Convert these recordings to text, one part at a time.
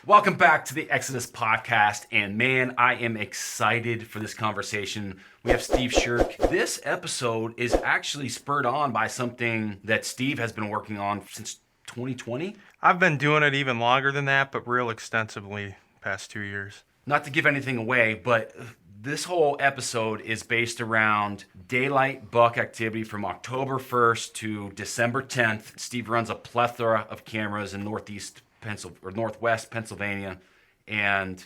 Welcome back to the Exodus podcast, and man, I am excited for this conversation. We have Steve Sherk. This episode is actually spurred on by something that Steve has been working on since 2020. I've been doing it even longer than that, but real extensively past 2 years. Not to give anything away, but this whole episode is based around daylight buck activity from October 1st to December 10th. Steve runs a plethora of cameras in Northwest Pennsylvania, and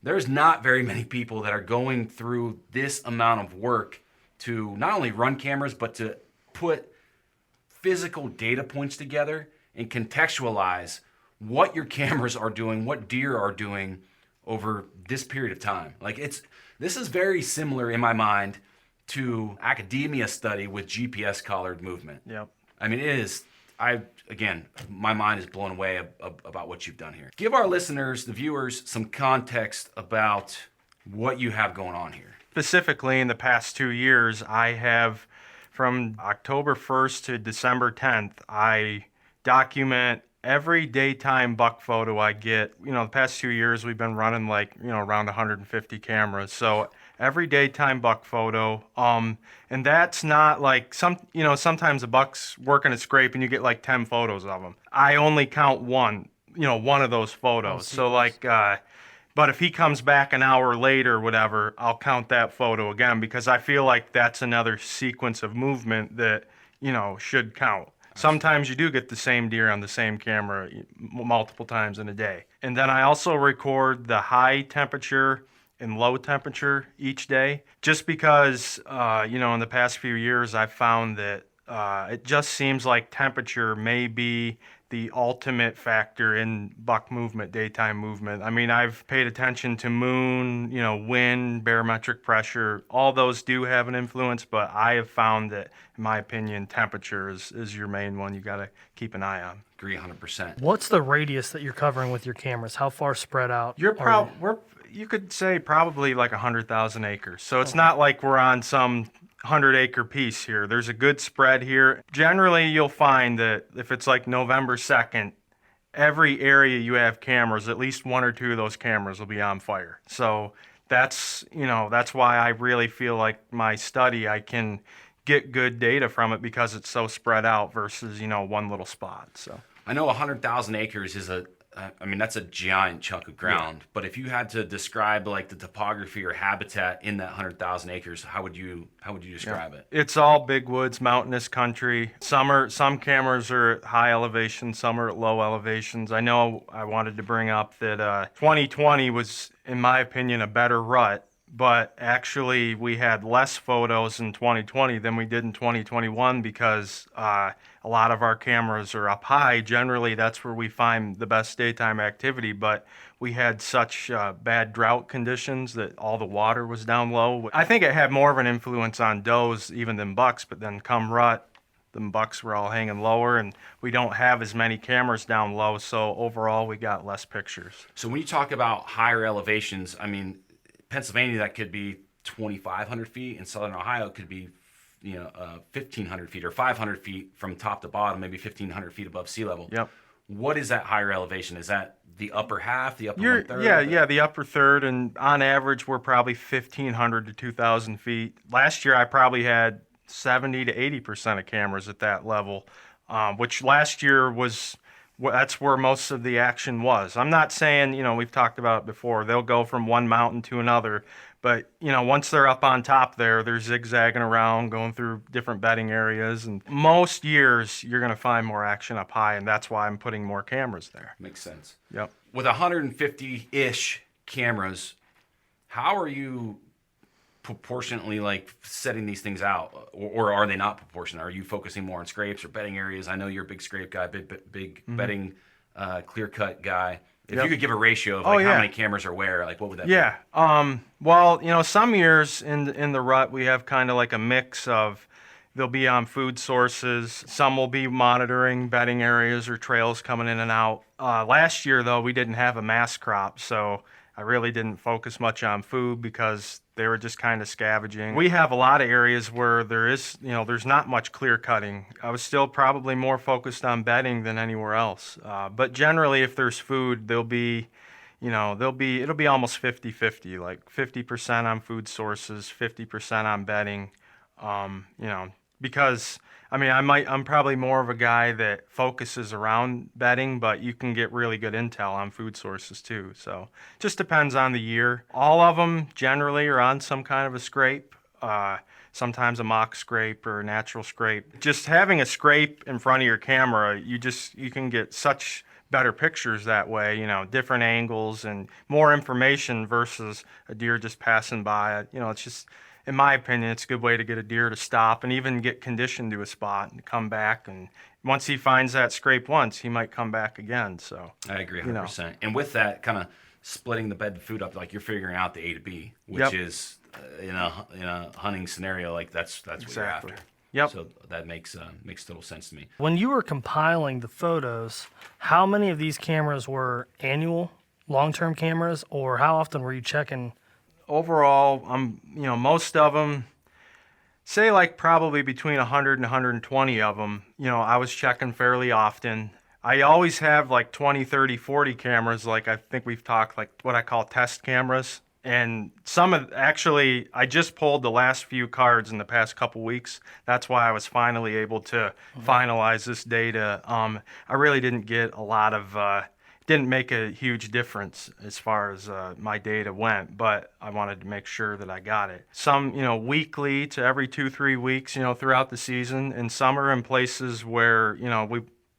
there's not very many people that are going through this amount of work to not only run cameras, but to put physical data points together and contextualize what your cameras are doing, what deer are doing over this period of time. This is very similar in my mind to academia study with GPS collared movement. Yep. I mean, it is. My mind is blown away about what you've done here. Give our listeners, the viewers, some context about what you have going on here. Specifically, in the past 2 years, I have, from October 1st to December 10th, I document every daytime buck photo I get. The past 2 years, we've been running around 150 cameras. So every daytime buck photo. And that's not like sometimes a buck's working a scrape and you get like 10 photos of them. I only count one of those photos. But if he comes back an hour later, whatever, I'll count that photo again because I feel like that's another sequence of movement that, should count. Sometimes you do get the same deer on the same camera multiple times in a day. And then I also record the high temperature and low temperature each day, just because, in the past few years, I've found that it just seems like temperature may be the ultimate factor in buck movement, daytime movement. I mean, I've paid attention to moon, wind, barometric pressure. All those do have an influence, but I have found that, in my opinion, temperature is your main one you got to keep an eye on. Agree 100%. What's the radius that you're covering with your cameras? How far spread out? You could say probably like 100,000 acres. So it's not like we're on some 100-acre piece here. There's a good spread here. Generally, you'll find that if it's like November 2nd, every area you have cameras, at least one or two of those cameras will be on fire. So that's why I really feel like my study, I can get good data from it because it's so spread out versus, one little spot. So I know 100,000 acres is that's a giant chunk of ground. Yeah. But if you had to describe like the topography or habitat in that 100,000 acres, how would you describe it? It's all big woods, mountainous country. Some cameras are at high elevation, some are at low elevations. I know I wanted to bring up that 2020 was, in my opinion, a better rut. But actually, we had less photos in 2020 than we did in 2021 because a lot of our cameras are up high. Generally, that's where we find the best daytime activity. But we had such bad drought conditions that all the water was down low. I think it had more of an influence on does even than bucks. But then come rut, the bucks were all hanging lower, and we don't have as many cameras down low. So overall, we got less pictures. So when you talk about higher elevations, I mean, Pennsylvania, that could be 2,500 feet. In Southern Ohio, it could be 1,500 feet or 500 feet from top to bottom, maybe 1,500 feet above sea level. Yep. What is that higher elevation? Is that the upper half, the upper one-third? Yeah, the upper third. And on average, we're probably 1,500 to 2,000 feet. Last year, I probably had 70 to 80% of cameras at that level, which last year that's where most of the action was. I'm not saying, we've talked about it before, they'll go from one mountain to another, but, once they're up on top there, they're zigzagging around, going through different bedding areas, and most years you're going to find more action up high, and that's why I'm putting more cameras there. Makes sense. Yep. With 150-ish cameras, how are you proportionately setting these things out, or are they not proportionate? Are you focusing more on scrapes or bedding areas? I know you're a big scrape guy, big bedding, clear cut guy. If you could give a ratio of how many cameras are where, what would that be? Yeah. Well, some years in the rut we have kind of like a mix of, they'll be on food sources. Some will be monitoring bedding areas or trails coming in and out. Last year though, we didn't have a mass crop, so I really didn't focus much on food because they were just kind of scavenging. We have a lot of areas where there's not much clear cutting. I was still probably more focused on bedding than anywhere else. But generally, if there's food, there'll be, it'll be almost 50-50, like 50% on food sources, 50% on bedding. Because I'm probably more of a guy that focuses around bedding, but you can get really good intel on food sources too. So just depends on the year. All of them generally are on some kind of a scrape. Sometimes a mock scrape or a natural scrape. Just having a scrape in front of your camera, you can get such better pictures that way, different angles and more information versus a deer just passing by. It's just, in my opinion, it's a good way to get a deer to stop and even get conditioned to a spot and come back. And once he finds that scrape once, he might come back again. So I agree 100%. And with that, kind of splitting the bed and food up, like you're figuring out the A to B, which is in a hunting scenario, like that's what you're after. Yep. So that makes total sense to me. When you were compiling the photos, how many of these cameras were annual, long-term cameras, or how often were you checking? Overall, most of them, say like probably between 100 and 120 of them, I was checking fairly often. I always have like 20, 30, 40 cameras, like I think we've talked, like what I call test cameras. And I just pulled the last few cards in the past couple weeks. That's why I was finally able to finalize this data. I really didn't get a lot of, didn't make a huge difference as far as my data went, but I wanted to make sure that I got it. Some, weekly to every 2-3 weeks, throughout the season, and some are in places where,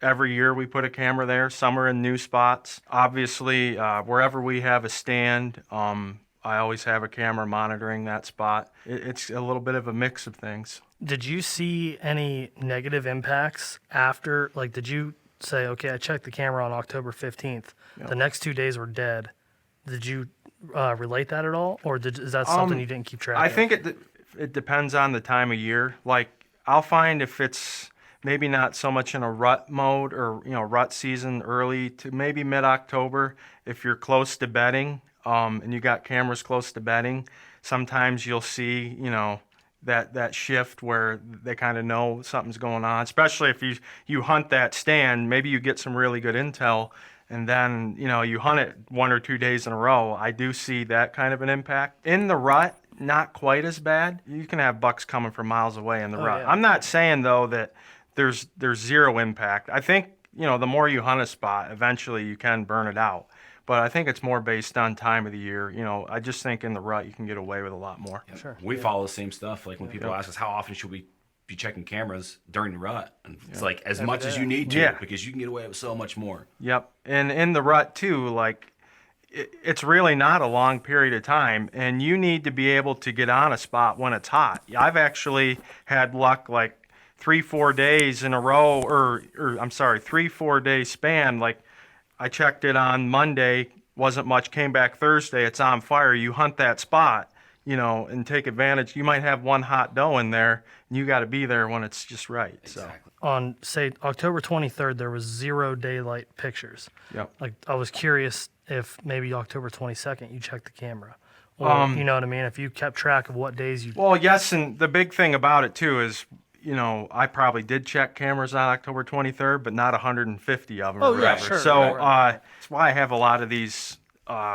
every year we put a camera there. Some are in new spots. Obviously, wherever we have a stand, I always have a camera monitoring that spot. It's a little bit of a mix of things. Did you see any negative impacts after? Like, did you say, okay, I checked the camera on October 15th. Yep. The next 2 days were dead. Did you relate that at all? Or is that something you didn't keep track of? I think it depends on the time of year. Like, I'll find if it's maybe not so much in a rut mode or, rut season early to maybe mid-October, if you're close to bedding, and you got cameras close to bedding, sometimes you'll see, that shift where they kind of know something's going on, especially if you hunt that stand, maybe you get some really good intel, and then, you hunt it 1 or 2 days in a row. I do see that kind of an impact. In the rut, not quite as bad. You can have bucks coming from miles away in the rut. Yeah. I'm not saying, though, that there's zero impact. I think, the more you hunt a spot, eventually you can burn it out. But I think it's more based on time of the year. I just think in the rut you can get away with a lot more. Yep. Sure. We follow the same stuff. Like when people ask us how often should we be checking cameras during the rut, and it's like as much as you need to, because you can get away with so much more. Yep. And in the rut too, like it's really not a long period of time, and you need to be able to get on a spot when it's hot. I've actually had luck like 3-4 days in a row, or I'm sorry, 3-4 day span. Like I checked it on Monday, wasn't much, came back Thursday, it's on fire. You hunt that spot, and take advantage. You might have one hot doe in there, and you got to be there when it's just right. Exactly. So on, say, October 23rd, there was 0 daylight pictures. Yep. Like, I was curious if maybe October 22nd you checked the camera. Or, you know what I mean? If you kept track of what days you... Well, yes, and the big thing about it, too, is... I probably did check cameras on October 23rd, but not 150 of them. Oh, or yeah, whatever. sure. So that's why I have a lot of these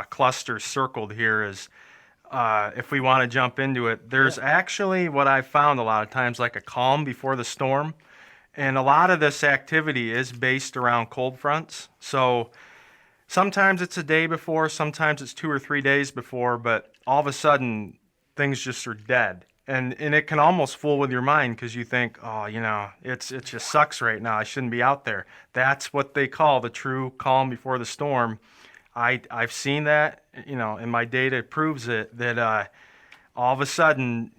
clusters circled here is if we want to jump into it, there's actually what I've found a lot of times like a calm before the storm. And a lot of this activity is based around cold fronts. So sometimes it's a day before, sometimes it's 2 or 3 days before, but all of a sudden things just are dead. And it can almost fool with your mind because you think, oh, it just sucks right now. I shouldn't be out there. That's what they call the true calm before the storm. I've seen that, and my data proves it, that all of a sudden,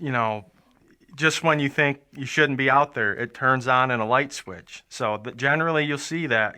just when you think you shouldn't be out there, it turns on in a light switch. So generally you'll see that,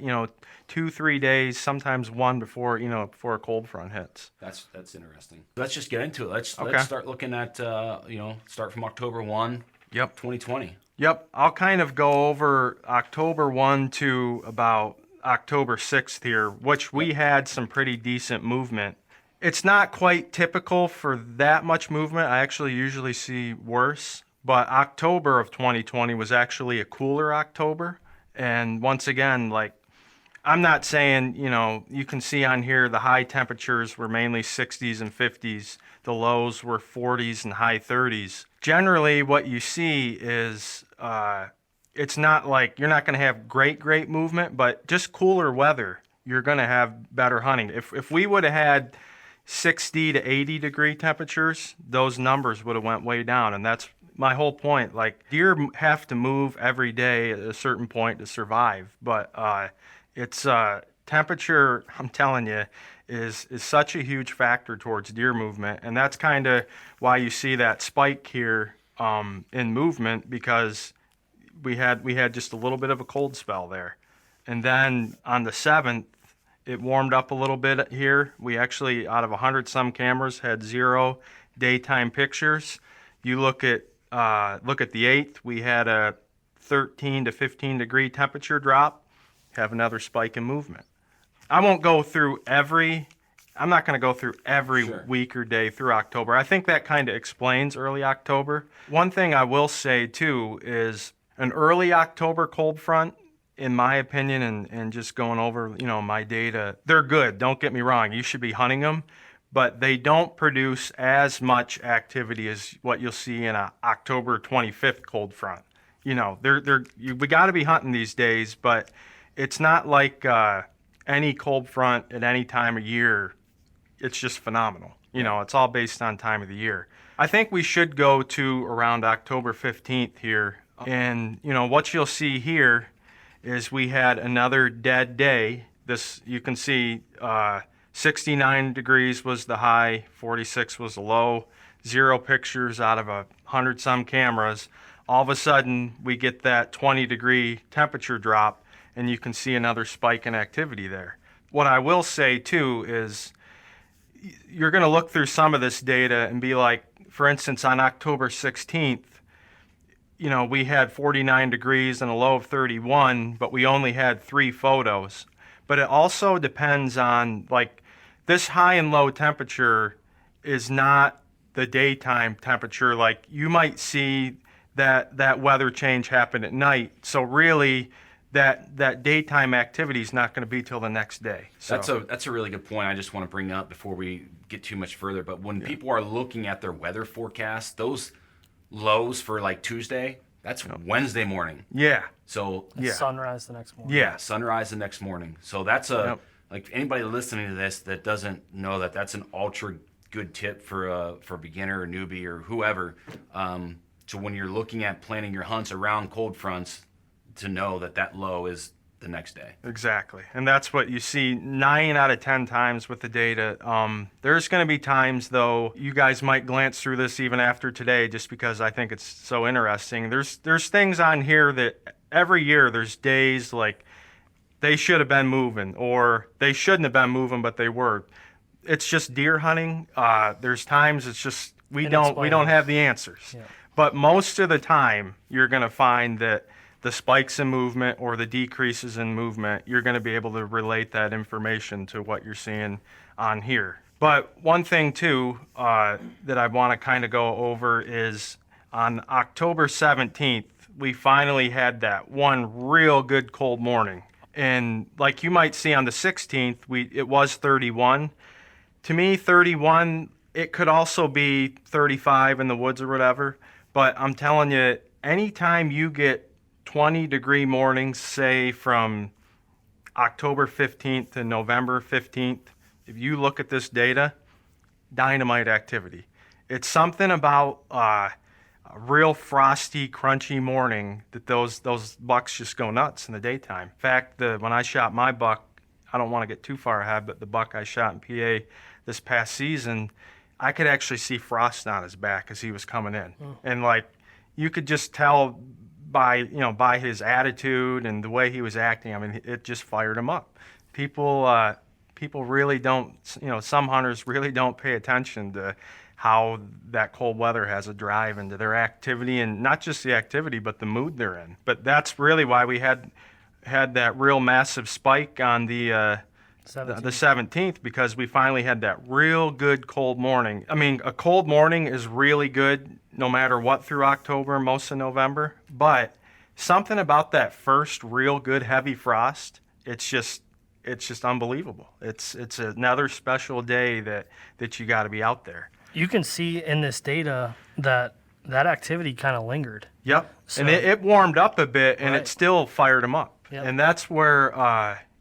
2-3 days, sometimes one before a cold front hits. That's interesting. Let's just get into it. Let's start looking at start from October 1. Yep. 2020. Yep. I'll kind of go over October 1 to about October 6th here, which we had some pretty decent movement. It's not quite typical for that much movement. I actually usually see worse, but October of 2020 was actually a cooler October. And once again, like I'm not saying, you can see on here the high temperatures were mainly 60s and 50s. The lows were 40s and high 30s. Generally, what you see is it's not like you're not going to have great movement, but just cooler weather, you're going to have better hunting. If we would have had 60 to 80 degree temperatures, those numbers would have went way down. And that's my whole point. Like, deer have to move every day at a certain point to survive. But it's temperature, I'm telling you, is such a huge factor towards deer movement. And that's kind of why you see that spike here in movement, because we had just a little bit of a cold spell there. And then on the 7th, it warmed up a little bit here. We actually, out of 100 some cameras, had 0 daytime pictures. You look at the 8th, we had a 13 to 15 degree temperature drop, have another spike in movement. I'm not going to go through every Sure. week or day through October. I think that kind of explains early October. One thing I will say too is an early October cold front, in my opinion, and just going over, my data, they're good. Don't get me wrong. You should be hunting them, but they don't produce as much activity as what you'll see in a October 25th cold front. We got to be hunting these days, but it's not like any cold front at any time of year. It's just phenomenal. It's all based on time of the year. I think we should go to around October 15th here. And, what you'll see here is we had another dead day. You can see 69 degrees was the high, 46 was the low, 0 pictures out of 100 some cameras. All of a sudden, we get that 20 degree temperature drop, and you can see another spike in activity there. What I will say too is you're going to look through some of this data and be like, for instance, on October 16th, we had 49 degrees and a low of 31, but we only had 3 photos. But it also depends on, like, this high and low temperature is not the daytime temperature. Like, you might see that weather change happen at night. So really, that daytime activity is not going to be till the next day. So That's a really good point. I just want to bring up before we get too much further. But when people are looking at their weather forecast, those lows for like Tuesday, that's Wednesday morning. yeah. So Sunrise the next morning. Yeah. sunrise the next morning. So that's like anybody listening to this that doesn't know that, that's an ultra good tip for a beginner or newbie or whoever. So when you're looking at planning your hunts around cold fronts, to know that low is the next day. Exactly. And that's what you see 9 out of 10 times with the data. There's going to be times, though, you guys might glance through this even after today, just because I think it's so interesting. There's things on here that every year there's days like they should have been moving, or they shouldn't have been moving, but they were. It's just deer hunting. There's times it's just we don't have the answers. Yeah. But most of the time, you're going to find that the spikes in movement or the decreases in movement, you're going to be able to relate that information to what you're seeing on here. But one thing, too, that I want to kind of go over is on October 17th, we finally had that one real good cold morning. And like you might see on the 16th, it was 31. To me, 31, it could also be 35 in the woods or whatever. But I'm telling you, anytime you get 20 degree mornings, say from October 15th to November 15th, if you look at this data, dynamite activity. It's something about a real frosty, crunchy morning that those bucks just go nuts in the daytime. In fact, when I shot my buck, I don't want to get too far ahead, but the buck I shot in PA this past season, I could actually see frost on his back as he was coming in. And like, you could just tell by his attitude and the way he was acting. I mean, it just fired him up. People really don't, some hunters really don't pay attention to how that cold weather has a drive into their activity, and not just the activity, but the mood they're in. But that's really why we had that real massive spike on the 17th, because we finally had that real good cold morning. I mean, a cold morning is really good no matter what through October, most of November. But something about that first real good heavy frost, it's just it's just unbelievable. It's another special day that you got to be out there. You can see in this data that activity kind of lingered. Yep. So- And it warmed up a bit, and Right. it still fired them up. Yep. And that's where,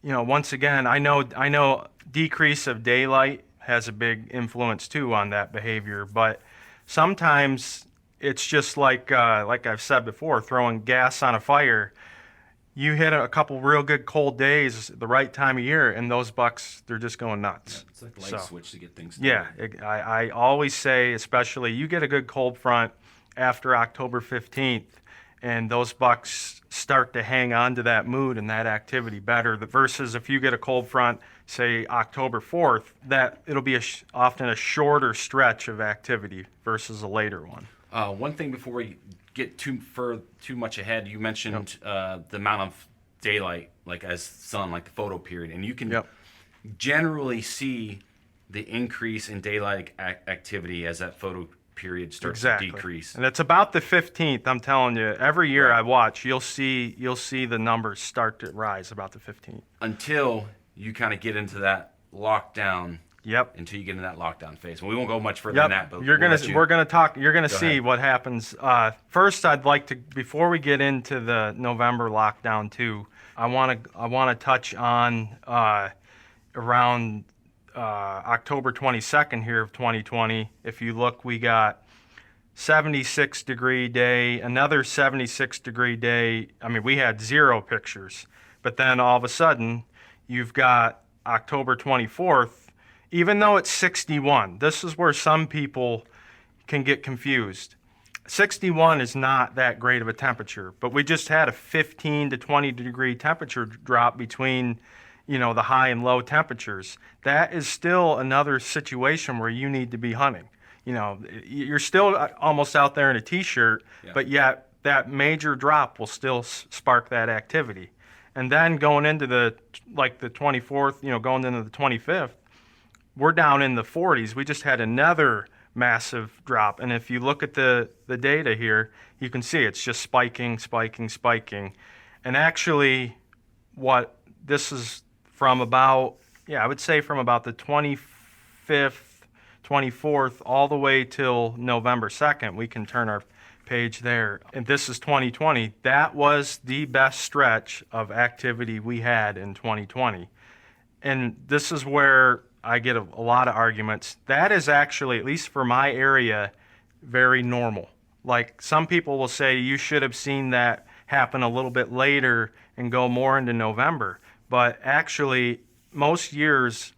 once again, I know decrease of daylight has a big influence too on that behavior. But sometimes it's just like I've said before, throwing gas on a fire. You hit a couple real good cold days, the right time of year, and those bucks, they're just going nuts. It's like a light So- switch to get things Yeah, started. I always say, especially you get a good cold front after October 15th, and those bucks start to hang on to that mood and that activity better. Versus if you get a cold front, say October 4th, that it'll be often a shorter stretch of activity versus a later one. One thing before we get too much ahead, you mentioned the amount of daylight, like as sun, like the photo period, and you can Yep. generally see the increase in daylight activity as that photo period starts Exactly. to decrease. And it's about the 15th. I'm telling you, every year Right. I watch, you'll see the numbers start to rise about the 15th. Until you kind of get into that lockdown. Yep. Until you get into that lockdown phase. Well, we won't go much further Yep. than that, but You're we'll let you- we're gonna talk. You're gonna see ahead. what happens. First, I'd like to, before we get into the November lockdown too, I want to touch on around October 22nd here of 2020. If you look, we got 76-degree day, another 76-degree day. I mean, we had 0 pictures, but then all of a sudden, you've got October 24th. Even though it's 61, this is where some people can get confused. 61 is not that great of a temperature, but we just had a 15 to 20 degree temperature drop between, the high and low temperatures. That is still another situation where you need to be hunting. You're still almost out there in a t-shirt, Yeah. but yet that major drop will still spark that activity. And then going into the 24th, going into the 25th, we're down in the 40s. We just had another massive drop. And if you look at the data here, you can see it's just spiking. And actually, what this is from about, I would say from about the 25th, 24th, all the way till November 2nd, we can turn our page there. And this is 2020. That was the best stretch of activity we had in 2020. And this is where I get a lot of arguments. That is actually, at least for my area, very normal. Like some people will say you should have seen that happen a little bit later and go more into November. But actually, most years,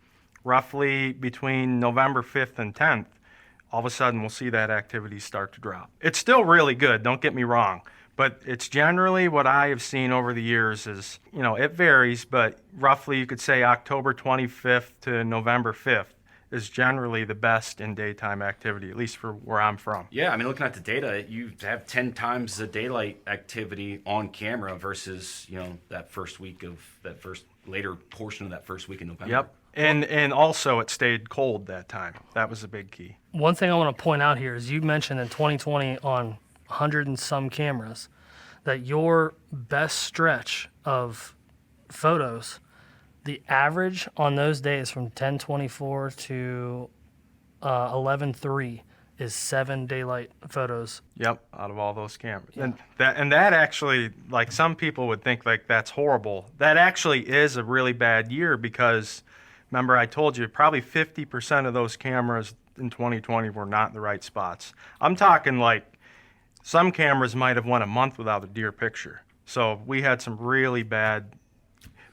roughly between November 5th and 10th, all of a sudden we'll see that activity start to drop. It's still really good, don't get me wrong. But it's generally what I have seen over the years is, it varies, but roughly you could say October 25th to November 5th is generally the best in daytime activity, at least for where I'm from. Yeah, I mean, looking at the data, you have 10 times the daylight activity on camera versus, that first week of that first later portion of that first week in November. Yep. And also it stayed cold that time. That was a big key. One thing I want to point out here is you mentioned in 2020 on 100 and some cameras that your best stretch of photos, the average on those days from 10/24 to 11/3 is 7 daylight photos. Yep, out of all those cameras. Yeah. And that actually, like some people would think like that's horrible. That actually is a really bad year because remember I told you probably 50% of those cameras in 2020 were not in the right spots. I'm talking like some cameras might have went a month without a deer picture. So we had some really bad,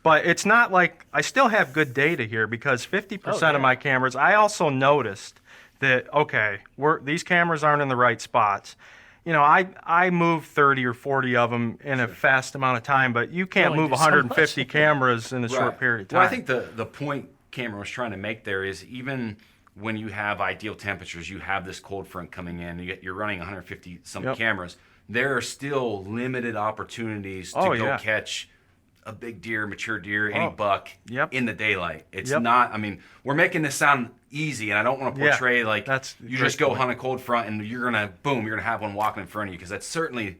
but it's not like, I still have good data here because 50% of my cameras, I also noticed that, okay, these cameras aren't in the right spots. I move 30 or 40 of them in a fast amount of time, but you can't only move do so 150 much. cameras in a short period of time. Well, I think the point Cameron was trying to make there is even when you have ideal temperatures, you have this cold front coming in, you're running 150 some cameras, there are still limited opportunities to go catch a big deer, mature deer, any buck in the daylight. It's not, I mean, we're making this sound easy, and I don't want to portray like that's you just go hunt a cold front and you're going to have one walking in front of you, because that's certainly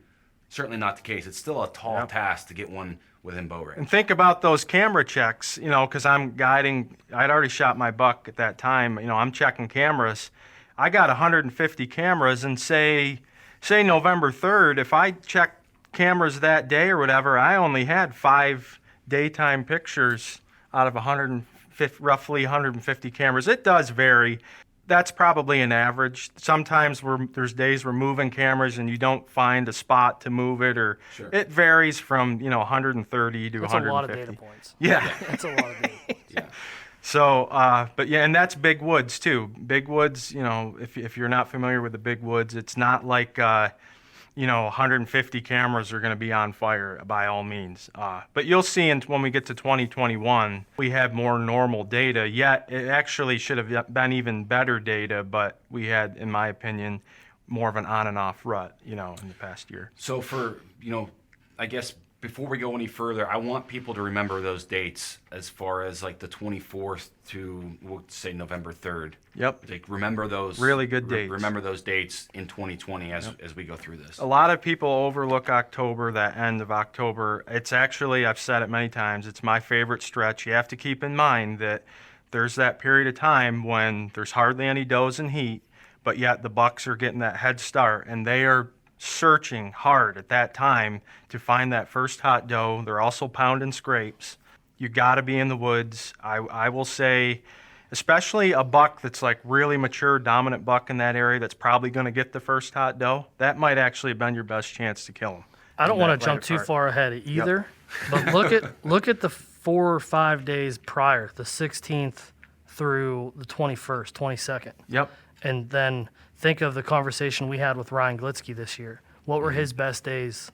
certainly not the case. It's still a tall task to get one within bow range. And think about those camera checks, because I'm guiding. I'd already shot my buck at that time. I'm checking cameras. I got 150 cameras, and say November 3rd, if I checked cameras that day or whatever, I only had 5 daytime pictures out of roughly 150 cameras. It does vary. That's probably an average. Sometimes there's days we're moving cameras and you don't find a spot to move it, or it varies from 130 to That's 150. a lot of data points. Yeah. That's a lot of data points. Yeah. So, but yeah, and that's big woods too. Big woods, if you're not familiar with the big woods, it's not like 150 cameras are going to be on fire by all means. But you'll see when we get to 2021, we have more normal data. Yet it actually should have been even better data, but we had, in my opinion, more of an on and off rut, in the past year. So for, I guess before we go any further, I want people to remember those dates as far as like the 24th to, we'll say November 3rd. Yep. Like remember those. Really good dates. Remember those dates in 2020 as we go through this. A lot of people overlook October, that end of October. It's actually, I've said it many times, it's my favorite stretch. You have to keep in mind that there's that period of time when there's hardly any does in heat, but yet the bucks are getting that head start, and they are searching hard at that time to find that first hot doe. They're also pounding scrapes. You got to be in the woods. I will say, especially a buck that's like really mature, dominant buck in that area that's probably going to get the first hot doe, that might actually have been your best chance to kill him. I don't want to jump too far ahead either, but look at the 4 or 5 days prior, the 16th through the 21st, 22nd. Yep. And then think of the conversation we had with Ryan Glitsky this year. What were his best days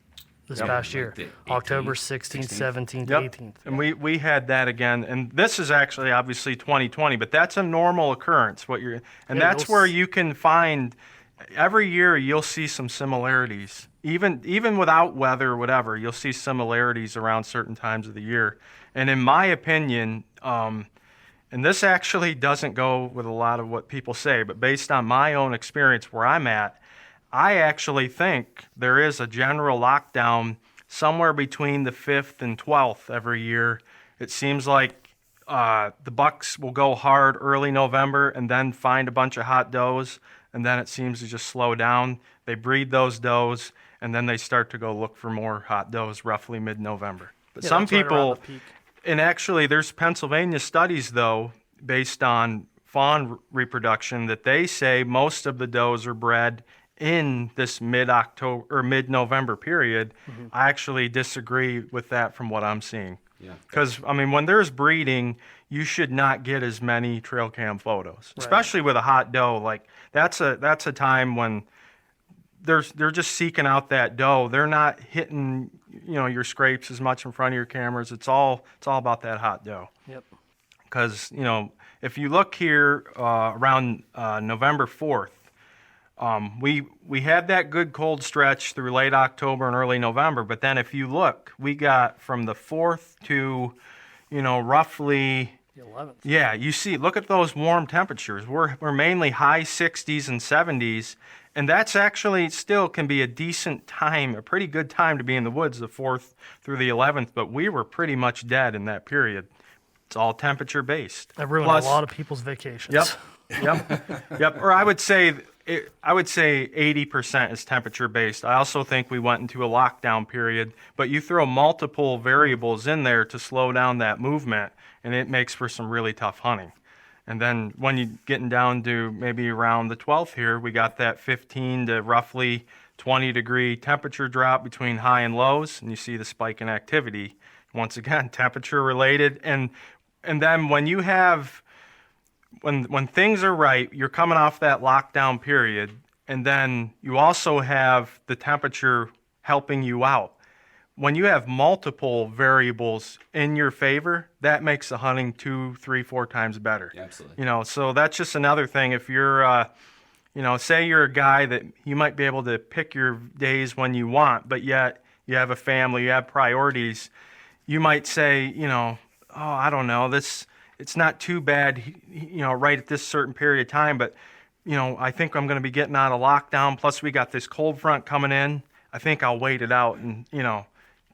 this past year? Like the October 18th, 16th, 17th, Yep. 18th. And we had that again, and this is actually obviously 2020, but that's a normal occurrence. That's where you can find every year you'll see some similarities, even without weather or whatever. You'll see similarities around certain times of the year, and in my opinion, and this actually doesn't go with a lot of what people say, but based on my own experience where I'm at, I actually think there is a general lockdown somewhere between the 5th and 12th every year. It seems like the bucks will go hard early November and then find a bunch of hot does, and then it seems to just slow down. They breed those does, and then they start to go look for more hot does roughly mid-November. But Yeah, some that's right around people... the peak. And actually, there's Pennsylvania studies, though, based on fawn reproduction, that they say most of the does are bred in this mid-October or mid-November period. Mm-hmm. I actually disagree with that from what I'm seeing. Yeah. Because, when there's breeding, you should not get as many trail cam photos, especially with a hot doe. Like, that's a time when they're just seeking out that doe. They're not hitting your scrapes as much in front of your cameras. It's all about that hot doe. Yep. Because if you look here around November 4th, we had that good cold stretch through late October and early November. But then if you look, we got from the 4th to roughly The 11th. Yeah, you see, look at those warm temperatures. We're mainly high 60s and 70s, and that's actually still can be a decent time, a pretty good time to be in the woods, the 4th through the 11th, but we were pretty much dead in that period. It's all temperature based. That ruined Plus- a lot of people's vacations. Yep. Or I would say 80% is temperature based. I also think we went into a lockdown period, but you throw multiple variables in there to slow down that movement, and it makes for some really tough hunting. And then when you're getting down to maybe around the 12th here, we got that 15 to roughly 20 degree temperature drop between high and lows, and you see the spike in activity. Once again, temperature related. And then when you have when things are right, you're coming off that lockdown period, and then you also have the temperature helping you out. When you have multiple variables in your favor, that makes the hunting 2, 3, 4 times better. Absolutely. So that's just another thing. If you're, say you're a guy that you might be able to pick your days when you want, but yet you have a family, you have priorities, you might say, I don't know, it's not too bad, right at this certain period of time, but, I think I'm going to be getting out of lockdown. Plus we got this cold front coming in. I think I'll wait it out and,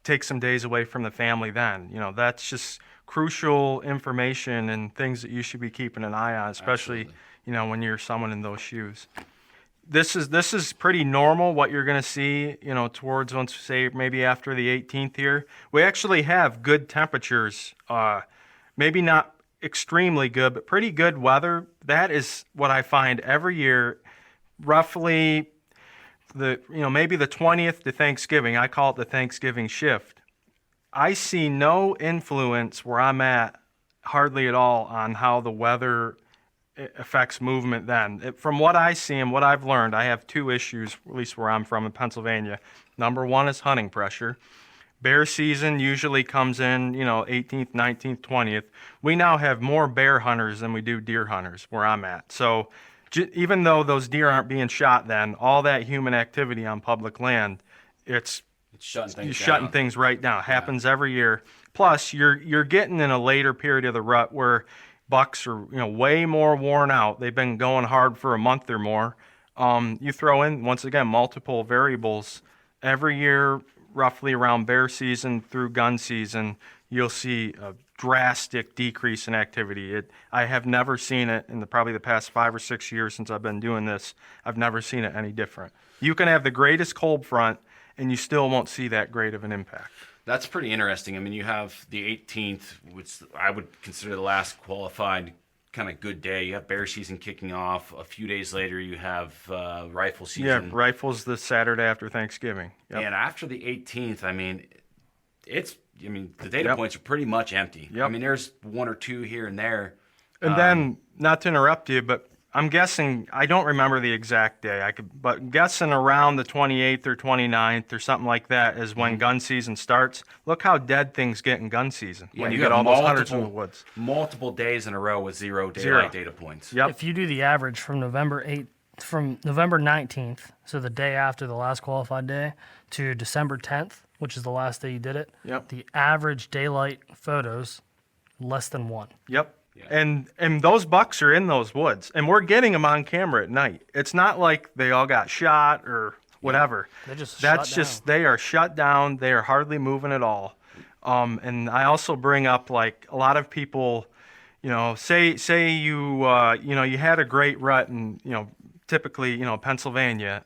take some days away from the family then. That's just crucial information and things that you should be keeping an eye on, especially, Absolutely. when you're someone in those shoes. This is pretty normal what you're going to see, towards, once say maybe after the 18th year. We actually have good temperatures, maybe not extremely good, but pretty good weather. That is what I find every year, roughly maybe the 20th to Thanksgiving. I call it the Thanksgiving shift. I see no influence where I'm at hardly at all on how the weather affects movement then. From what I see and what I've learned, I have two issues, at least where I'm from in Pennsylvania. Number one is hunting pressure. Bear season usually comes in, 18th, 19th, 20th. We now have more bear hunters than we do deer hunters where I'm at. So even though those deer aren't being shot then, all that human activity on public land, it's shutting things right down. Happens every year. Plus, you're getting in a later period of the rut where bucks are way more worn out. They've been going hard for a month or more. You throw in, once again, multiple variables every year, roughly around bear season through gun season, you'll see a drastic decrease in activity. I have never seen it in probably the past 5 or 6 years since I've been doing this. I've never seen it any different. You can have the greatest cold front, and you still won't see that great of an impact. That's pretty interesting. I mean, you have the 18th, which I would consider the last qualified kind of good day. You have bear season kicking off. A few days later, you have rifle season. Yeah, rifles the Saturday after Thanksgiving. Yep. And after the 18th, I mean, the data points are pretty much empty. Yep. I mean, there's one or two here and there. And then, not to interrupt you, but I'm guessing, I don't remember the exact day, but guessing around the 28th or 29th or something like that is when gun season starts. Look how dead things get in gun season when you get all those hunters in the woods. Multiple days in a row with zero daylight data points. Yep. If you do the average from November 19th, so the day after the last qualified day, to December 10th, which is the last day you did it, Yep. the average daylight photos, less than 1. Yep. Yeah. And those bucks are in those woods, and we're getting them on camera at night. It's not like they all got shot or whatever. They just That's shut just down. they are shut down. They are hardly moving at all. And I also bring up, like, a lot of people, say you you had a great rut in typically Pennsylvania.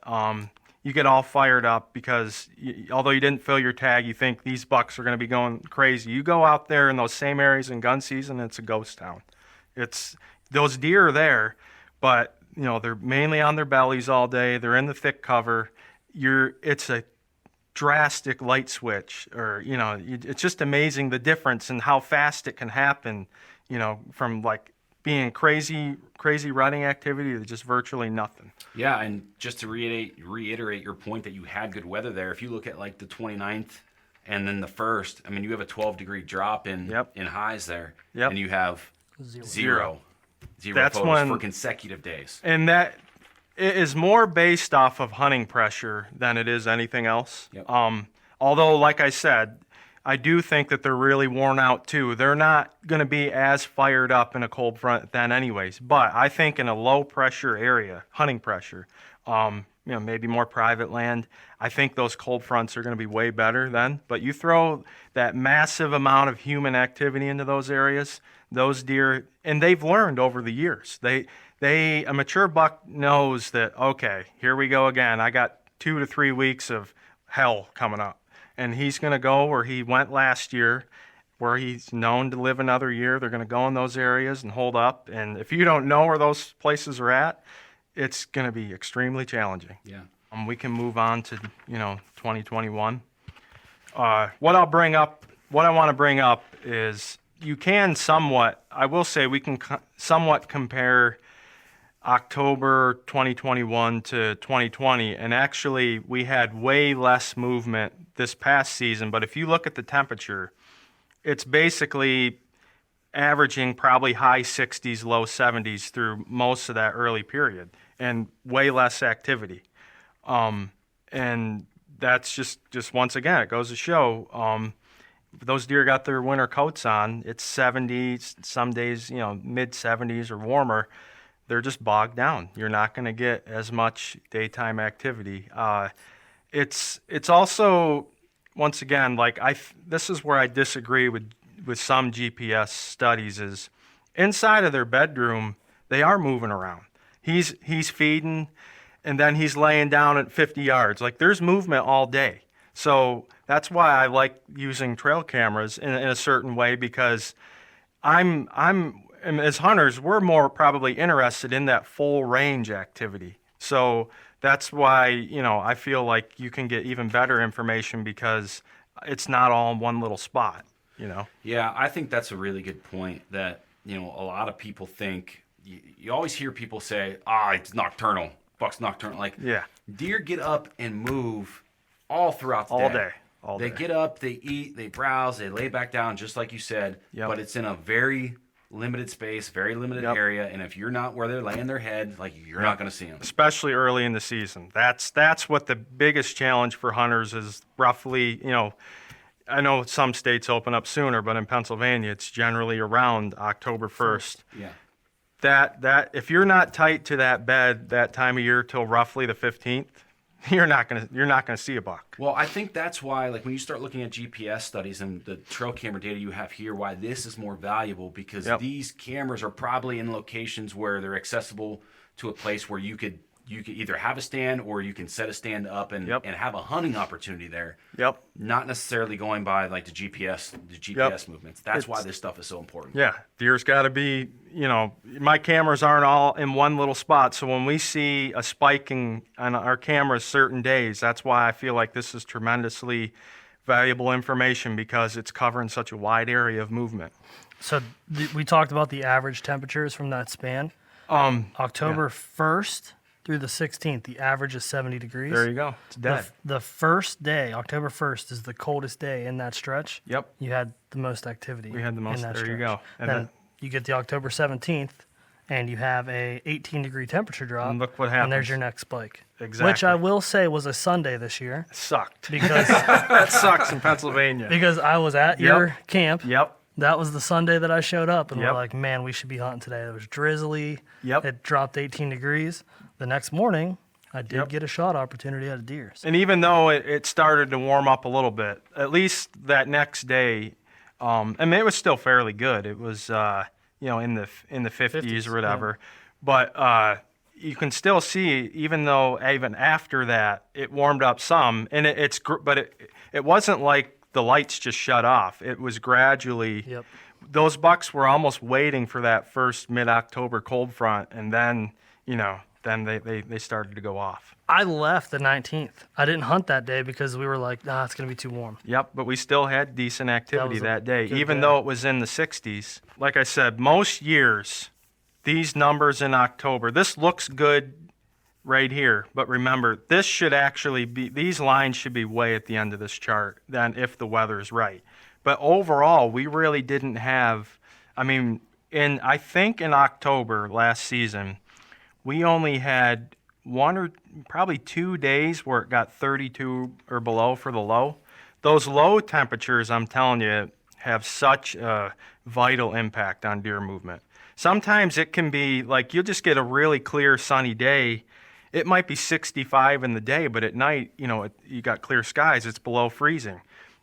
You get all fired up because although you didn't fill your tag, you think these bucks are going to be going crazy. You go out there in those same areas in gun season, it's a ghost town. Those deer are there, but they're mainly on their bellies all day. They're in the thick cover. It's a drastic light switch, or it's just amazing the difference in how fast it can happen. From like being crazy rutting activity to just virtually nothing. Yeah, and just to reiterate your point that you had good weather there, if you look at like the 29th and then the 1st, I mean, you have a 12-degree drop in highs there. Yep. And you have zero That's photos for consecutive days. And that it is more based off of hunting pressure than it is anything else. Yep. Although, like I said, I do think that they're really worn out too. They're not going to be as fired up in a cold front then anyways. But I think in a low pressure area, hunting pressure, maybe more private land, I think those cold fronts are going to be way better then. But you throw that massive amount of human activity into those areas, those deer, and they've learned over the years. A mature buck knows that, okay, here we go again. I got 2 to 3 weeks of hell coming up. And he's going to go where he went last year, where he's known to live another year. They're going to go in those areas and hold up. And if you don't know where those places are at, it's going to be extremely challenging. Yeah. We can move on to, 2021. What I want to bring up is you can somewhat, I will say we can somewhat compare October 2021 to 2020, and actually we had way less movement this past season. But if you look at the temperature, it's basically averaging probably high 60s, low 70s through most of that early period, and way less activity. And that's just once again, it goes to show, those deer got their winter coats on. It's 70s, some days, mid 70s or warmer. They're just bogged down. You're not going to get as much daytime activity. It's also, once again, like this is where I disagree with some GPS studies, is inside of their bedroom they are moving around. He's feeding, and then he's laying down at 50 yards. Like, there's movement all day. So that's why I like using trail cameras in a certain way, because and as hunters, we're more probably interested in that full range activity. So that's why, I feel like you can get even better information because it's not all in one little spot. Yeah, I think that's a really good point that, a lot of people think, you always hear people say, it's nocturnal, buck's nocturnal. Like, Yeah. deer get up and move all throughout the All day. day. All They day. get up, they eat, they browse, they lay back down, just like you said. Yep. But it's in a very limited space, very limited Yep. area, and if you're not where they're laying their head, like, you're not going to see them. Especially early in the season. That's what the biggest challenge for hunters is. Roughly, I know some states open up sooner, but in Pennsylvania, it's generally around October 1st. Yeah. That if you're not tight to that bed that time of year till roughly the 15th, you're not gonna see a buck. Well, I think that's why, like, when you start looking at GPS studies and the trail camera data you have here, why this is more valuable, because Yep. these cameras are probably in locations where they're accessible to a place where you could either have a stand or you can set a stand up and Yep. have a hunting opportunity there. Yep. Not necessarily going by like the GPS movements. That's why this stuff is so important. Yeah, deer's got to be, my cameras aren't all in one little spot. So when we see a spiking on our cameras certain days, that's why I feel like this is tremendously valuable information, because it's covering such a wide area of movement. So we talked about the average temperatures from that span. October 1st through the 16th, the average is 70 degrees. There you go. It's dead. The first day, October 1st, is the coldest day in that stretch. Yep. You had the most activity. We had the most. In that There you stretch. go. And then then- you get the October 17th, and you have a 18-degree temperature drop. And look what And there's happens. your next spike. Exactly. Which I will say was a Sunday this year Sucked. because That sucks in Pennsylvania. because I was at your camp. Yep. That was the Sunday that I showed up, and Yep. we're like, man, we should be hunting today. It was drizzly. Yep. It dropped 18 degrees. The next morning, I did Yep. get a shot opportunity at a deer. So And even though it started to warm up a little bit, at least that next day, I mean, it was still fairly good. It was, in the 50s or whatever. But you can still see, even though even after that, it warmed up some. And but it wasn't like the lights just shut off. It was gradually. Yep. Those bucks were almost waiting for that first mid-October cold front, and then, then they started to go off. I left the 19th. I didn't hunt that day because we were like, it's going to be too warm. Yep, but we still had decent activity was a that day, good even day. though it was in the 60s. Like I said, most years, these numbers in October, this looks good right here, but remember, this should actually be, these lines should be way at the end of this chart, then if the weather's right. But overall, we really didn't have, I think in October last season, we only had one or probably 2 days where it got 32 or below for the low. Those low temperatures, I'm telling you, have such a vital impact on deer movement. Sometimes it can be like you'll just get a really clear sunny day. It might be 65 in the day, but at night, you got clear skies, it's below freezing.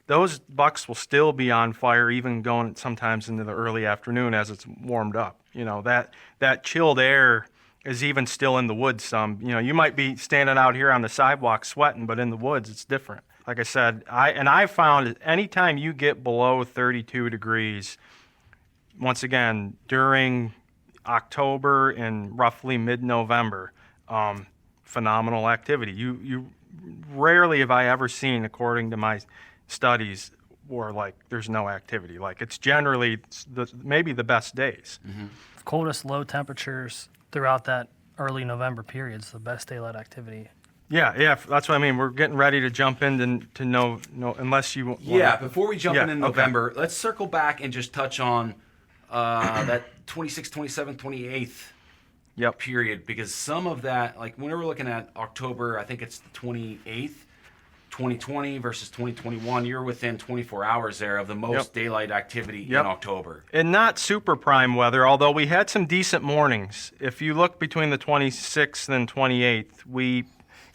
Those bucks will still be on fire, even going sometimes into the early afternoon as it's warmed up. That chilled air is even still in the woods some. You might be standing out here on the sidewalk sweating, but in the woods it's different. Like I said, I found anytime you get below 32 degrees, once again, during October and roughly mid-November, phenomenal activity. You rarely have I ever seen, according to my studies, where like there's no activity. Like it's generally maybe the best days. Mm-hmm. Coldest low temperatures throughout that early November period is the best daylight activity. Yeah, that's what I mean. We're getting ready to jump into no, unless you want. Yeah, before we jump Yeah, into okay. November, let's circle back and just touch on that 26th, 27th, 28th Yep. period, because some of that, like when we're looking at October, I think it's the 28th, 2020 versus 2021, you're within 24 hours there of the most daylight activity Yep. in October. And not super prime weather, although we had some decent mornings. If you look between the 26th and 28th, we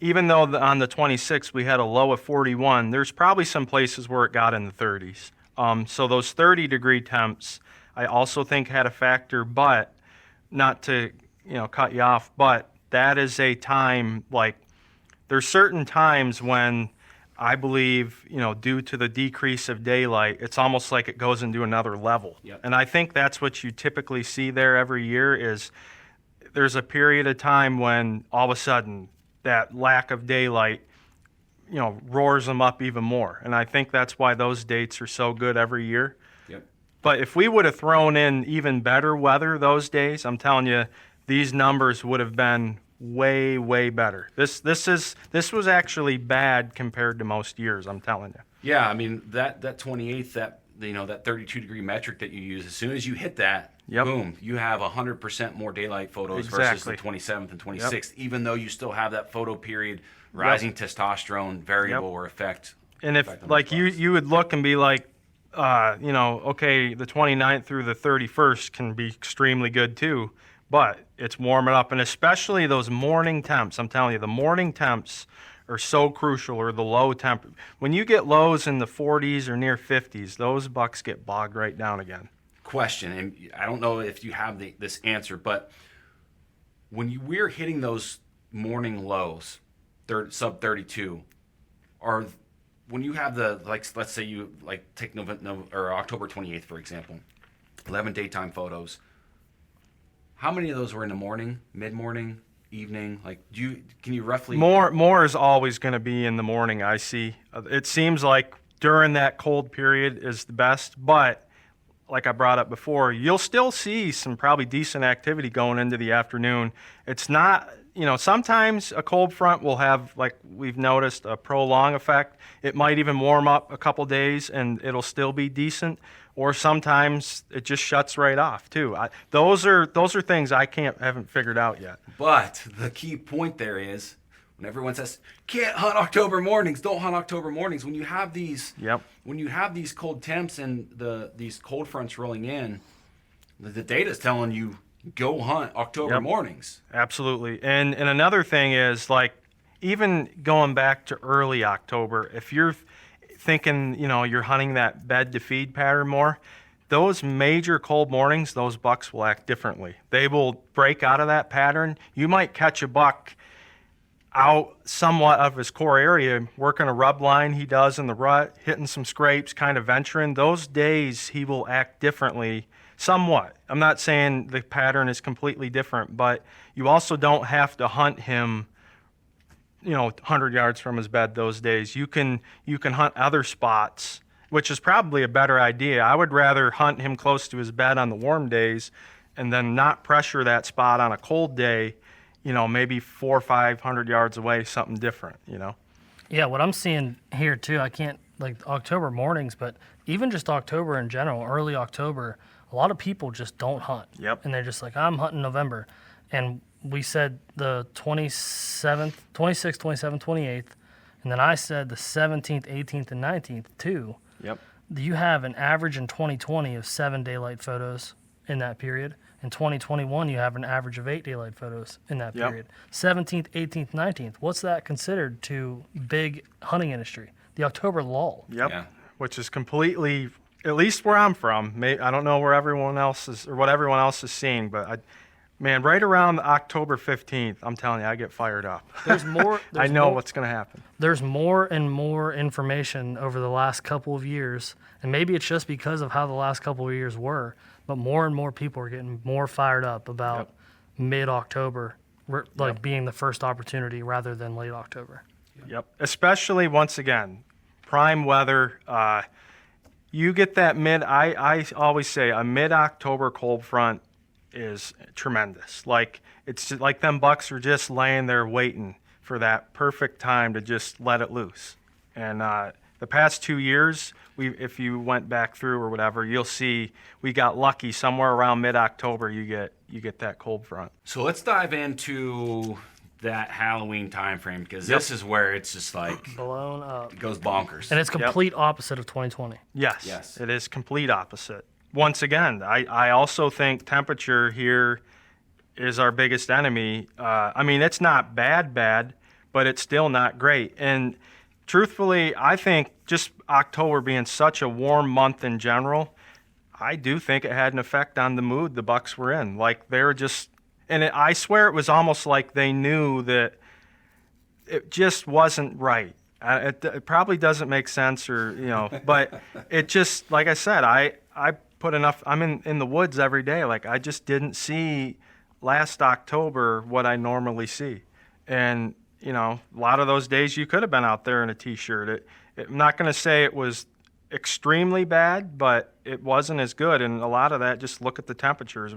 even though on the 26th we had a low of 41, there's probably some places where it got in the 30s. So those 30-degree temps, I also think had a factor, but not to cut you off, but that is a time, like, there's certain times when I believe, due to the decrease of daylight, it's almost like it goes into another level. Yep. And I think that's what you typically see there every year is there's a period of time when all of a sudden that lack of daylight, roars them up even more. And I think that's why those dates are so good every year. Yep. But if we would have thrown in even better weather those days, I'm telling you, these numbers would have been way, way better. This was actually bad compared to most years, I'm telling you. Yeah, I mean that 28th, that 32-degree metric that you use, as soon as you hit that, Yep. boom, you have 100% more daylight photos versus the Exactly. 27th and 26th, Yep. even though you still have that photo period rising testosterone variable Yep. or effect. And if, effect on like, those bucks. you would look and be like, okay, the 29th through the 31st can be extremely good too, but it's warming up. And especially those morning temps, I'm telling you, the morning temps are so crucial, or the low temp. When you get lows in the 40s or near 50s, those bucks get bogged right down again. Question, and I don't know if you have this answer, but when we're hitting those morning lows, sub 32, when you have the, like, let's say you take November or October 28th, for example, 11 daytime photos. How many of those were in the morning, mid-morning, evening? Like, can you roughly? More is always going to be in the morning, I see. It seems like during that cold period is the best, but like I brought up before, you'll still see some probably decent activity going into the afternoon. It's not, sometimes a cold front will have, like we've noticed, a prolonged effect. It might even warm up a couple days and it'll still be decent. Or sometimes it just shuts right off too. Those are things I haven't figured out yet. But the key point there is, when everyone says, can't hunt October mornings, don't hunt October mornings, when you have these Yep. when you have these cold temps and these cold fronts rolling in, the data's telling you go hunt October Yep. mornings. Absolutely. And another thing is, like, even going back to early October, if you're thinking, you're hunting that bed to feed pattern more, those major cold mornings, those bucks will act differently. They will break out of that pattern. You might catch a buck out somewhat of his core area, working a rub line he does in the rut, hitting some scrapes, kind of venturing. Those days he will act differently somewhat. I'm not saying the pattern is completely different, but you also don't have to hunt him 100 yards from his bed those days. You can hunt other spots, which is probably a better idea. I would rather hunt him close to his bed on the warm days and then not pressure that spot on a cold day, maybe 400 or 500 yards away, something different, Yeah, what I'm seeing here too, I can't, like, October mornings, but even just October in general, early October, a lot of people just don't hunt. Yep. And they're just like, I'm hunting November. And we said the 27th, 26th, 27th, 28th, and then I said the 17th, 18th, and 19th too. Yep. You have an average in 2020 of 7 daylight photos in that period. In 2021, you have an average of 8 daylight photos in that Yep. period. 17th, 18th, 19th. What's that considered to big hunting industry? The October lull. Yep. Yeah. Which is completely, at least where I'm from. I don't know where everyone else is or what everyone else is seeing, but right around October 15th, I'm telling you, I get fired up. There's more. I know what's going to happen. There's more and more information over the last couple of years, and maybe it's just because of how the last couple of years were, but more and more people are getting more fired up about mid-October, being the first opportunity rather than late October. Yep. Especially, once again, prime weather. You get that I always say a mid-October cold front is tremendous. Like, it's just like them bucks are just laying there waiting for that perfect time to just let it loose. And the past 2 years, if you went back through or whatever, you'll see we got lucky somewhere around mid-October. You get that cold front. So let's dive into that Halloween time frame, because this is where it's just like Blown up. it goes bonkers. And it's complete opposite of 2020. Yes, it is complete opposite. Once again, I also think temperature here is our biggest enemy. I mean, it's not bad, but it's still not great. And truthfully, I think just October being such a warm month in general, I do think it had an effect on the mood the bucks were in. Like they're just, I swear it was almost like they knew that it just wasn't right. It probably doesn't make sense, or but it just, like I said, I put enough. I'm in the woods every day. Like I just didn't see last October what I normally see, and a lot of those days you could have been out there in a t-shirt. I'm not going to say it was extremely bad, but it wasn't as good. And a lot of that, just look at the temperatures.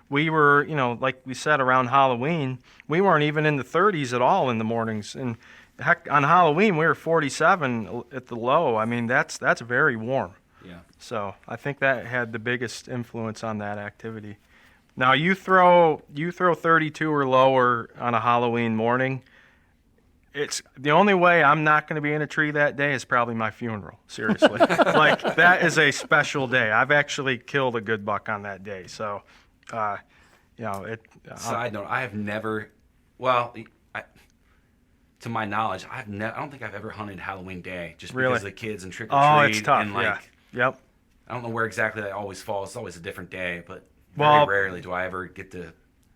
We were, like we said, around Halloween, we weren't even in the 30s at all in the mornings. And heck, on Halloween, we were 47 at the low. I mean, that's very warm. Yeah. So I think that had the biggest influence on that activity. Now you throw 32 or lower on a Halloween morning. It's the only way I'm not going to be in a tree that day is probably my funeral. Seriously, like that is a special day. I've actually killed a good buck on that day. So, Side note: I have never, well, to my knowledge, I don't think I've ever hunted Halloween day just because Really? of the kids and trick or treat. It's tough. And Yeah. Yep. I don't know where exactly that always falls. It's always a different day, but Well, very rarely do I ever get the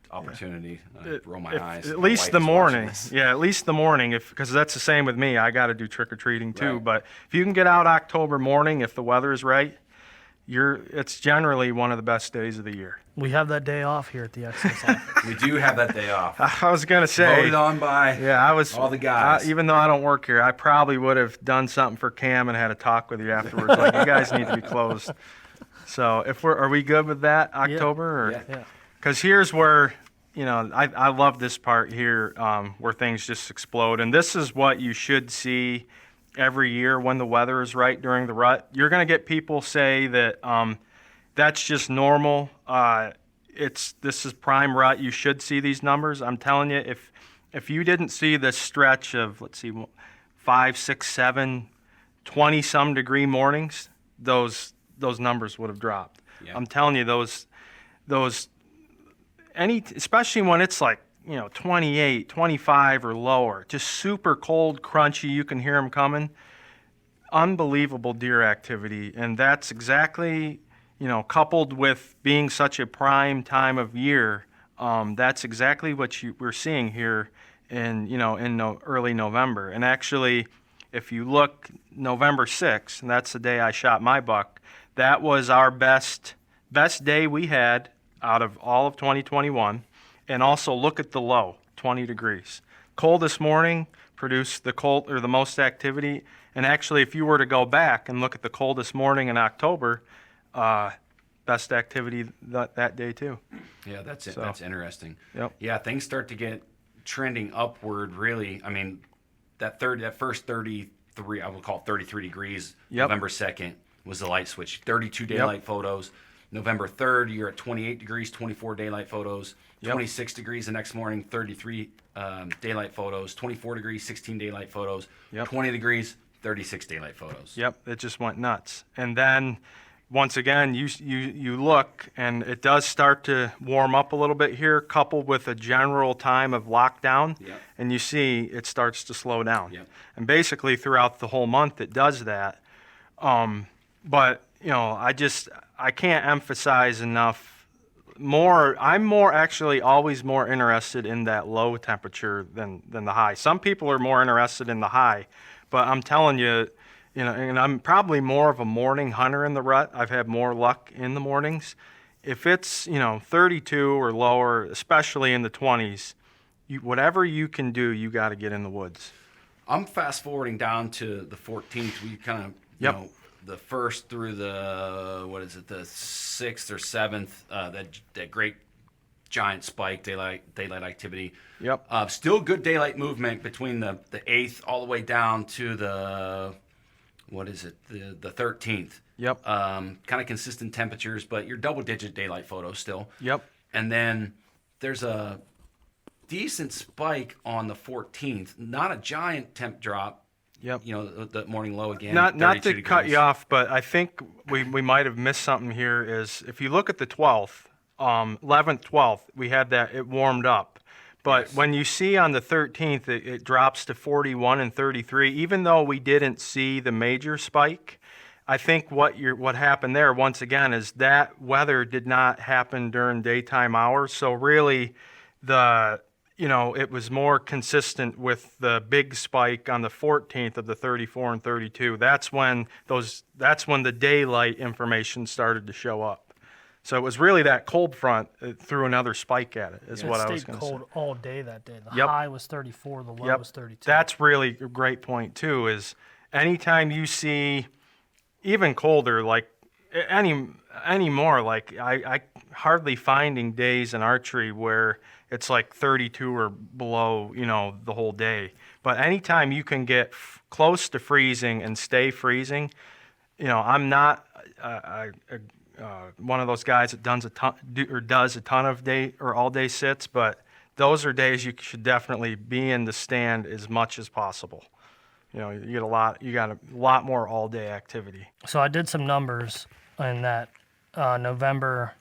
opportunity. I roll my eyes. At My least wife the is watching morning. this. Yeah, at least the morning. Because that's the same with me. I got to do trick or treating too. Right. But if you can get out October morning, if the weather is right, it's generally one of the best days of the year. We have that day off here at the Exos office. We do have that day off. I was gonna say. Voted on by all the guys. Even though I don't work here, I probably would have done something for Cam and had a talk with you afterwards. Like, you guys need to be closed. So are we good with that October? Or? Yeah. Yeah. Because here's where, I love this part here where things just explode. And this is what you should see every year when the weather is right during the rut. You're going to get people say that that's just normal. This is prime rut. You should see these numbers. I'm telling you, if you didn't see this stretch of, let's see, 5, 6, 7, 20-some degree mornings, those numbers would have dropped. Yeah. I'm telling you, especially when it's like, 28, 25 or lower, just super cold, crunchy, you can hear them coming. Unbelievable deer activity. And that's exactly, coupled with being such a prime time of year, that's exactly what we're seeing here in early November. And actually, if you look November 6th, and that's the day I shot my buck, that was our best day we had out of all of 2021. And also look at the low, 20 degrees. Coldest morning produced the most activity. And actually, if you were to go back and look at the coldest morning in October, best activity that day too. Yeah, that's it. That's interesting. Yep. Yeah, things start to get trending upward. Really, I mean, that first 33, I would call it 33 degrees. Yep. November 2nd was the light switch. 32 daylight photos. November 3rd, you're at 28 degrees, 24 daylight photos. Yep. 26 degrees the next morning, 33 daylight photos. 24 degrees, 16 daylight photos. Yep. 20 degrees, 36 daylight photos. Yep, it just went nuts. And then once again, you look, and it does start to warm up a little bit here, coupled with a general time of lockdown, Yep. and you see it starts to slow down. Yep. And basically throughout the whole month it does that. But I can't emphasize enough. I'm actually always more interested in that low temperature than the high. Some people are more interested in the high, but I'm telling you, and I'm probably more of a morning hunter in the rut. I've had more luck in the mornings. If it's 32 or lower, especially in the 20s, whatever you can do, you got to get in the woods. I'm fast forwarding down to the 14th. We kind of, Yep. The 1st through the 6th or 7th, that great giant spike daylight activity. Yep. Still good daylight movement between the 8th all the way down to the 13th. Yep. Kind of consistent temperatures, but your double-digit daylight photos still. Yep. And then there's a decent spike on the 14th. Not a giant temp drop. Yep. The morning low again. Not to 32 cut degrees. you off, but I think we might have missed something here. Is if you look at the 12th, 11th, 12th, we had that, it warmed up. But Yes. when you see on the 13th, it drops to 41 and 33, even though we didn't see the major spike. I think what happened there, once again, is that weather did not happen during daytime hours. So really, it was more consistent with the big spike on the 14th of the 34 and 32. That's when the daylight information started to show up. So it was really that cold front threw another spike at it, is It what I was stayed going to say. cold all day that day. The Yep. high was 34, the low Yep. was 32. That's really a great point too, is anytime you see even colder, like any more, like I hardly finding days in archery where it's like 32 or below, the whole day. But anytime you can get close to freezing and stay freezing, I'm not one of those guys that does a ton of day or all day sits, but those are days you should definitely be in the stand as much as possible. You got a lot more all day activity. So I did some numbers in that November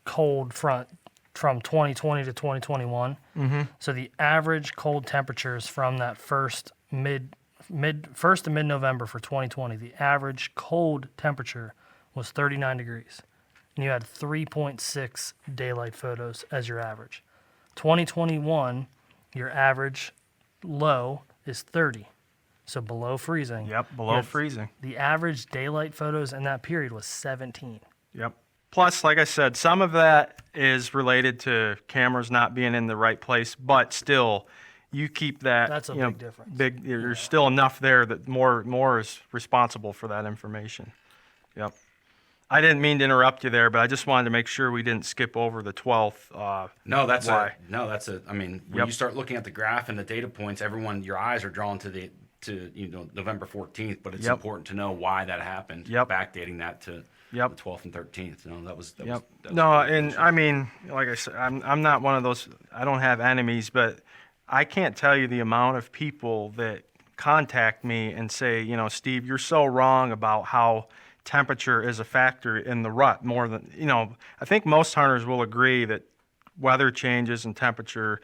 cold front from 2020 to 2021. Mm-hmm. So the average cold temperatures from that first to mid-November for 2020, the average cold temperature was 39 degrees. And you had 3.6 daylight photos as your average. 2021, your average low is 30. So below freezing. Yep, below freezing. The average daylight photos in that period was 17. Yep. Plus, like I said, some of that is related to cameras not being in the right place, but still, you keep that. That's a big difference. There's still enough there that more is responsible for that information. Yep. I didn't mean to interrupt you there, but I just wanted to make sure we didn't skip over the 12th. I mean, when you start looking at the graph and the data points, your eyes are drawn to November 14th, but it's important to know why that happened. Yep. Backdating that to the 12th and 13th. That was no, and I mean, like I said, I'm not one of those. I don't have enemies, but I can't tell you the amount of people that contact me and say, Steve, you're so wrong about how temperature is a factor in the rut more than, I think most hunters will agree that weather changes and temperature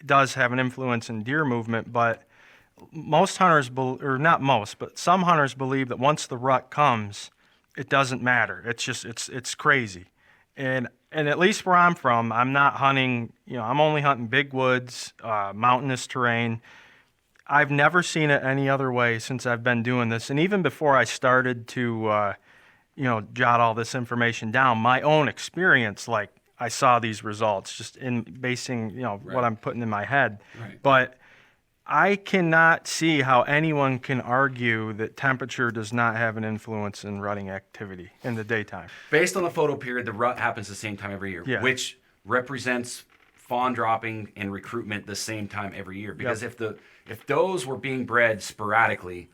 does have an influence in deer movement, but most hunters, or not most, but some hunters believe that once the rut comes, it doesn't matter. It's just, it's crazy. And at least where I'm from, I'm not hunting, I'm only hunting big woods, mountainous terrain. I've never seen it any other way since I've been doing this. And even before I started to, jot all this information down, my own experience, like I saw these results just in basing, what I'm putting in my head. Right. But I cannot see how anyone can argue that temperature does not have an influence in rutting activity in the daytime. Based on the photo period, the rut happens the same time every year, which represents fawn dropping and recruitment the same time every year. Because if those were being bred sporadically,